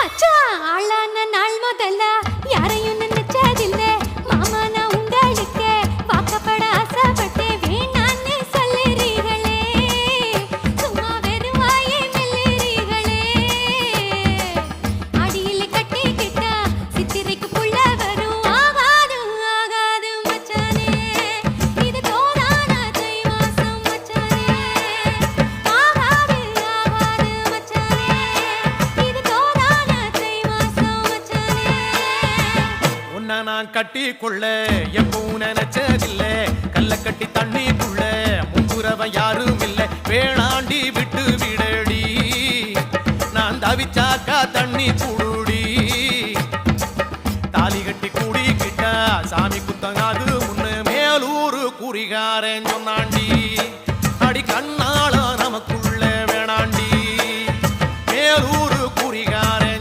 மச்சான் ஆளான நாள் முதல்ல யாரையும் நினைச்சதில்லை மாமா நான் உங்களுக்கு வாக்கப்பட ஆசைப்பட்டேன் வேணான்னு சொல்லுறீங்களே சும்மா வெறும் வாயை மெல்லுறீங்களே அடியில கட்டிக்கிட்டா சித்திரைக்கு புள்ள வரும் ஆகாது ஆகாது மச்சானே இது தோதான தை மாசம் மச்சானே ஆகாது ஆகாது மச்சானே இது தோதான தை மாசம் மச்சானே உன்னை நான் கட்டிக்கொள்ள எப்பவும் நினைச்சதில்லை கல்ல கட்டி தண்ணிக்குள்ள முங்குறவன் யாரும் இல்லை வேணாண்டி விட்டு விடடி நான் தவிச்சாக்கா தண்ணி குடுடி தாலி கட்டி கூடிக்கிட்டா சாமி குத்தங்காது முன்னு மேலூரு குறிகாரன் சொன்னான்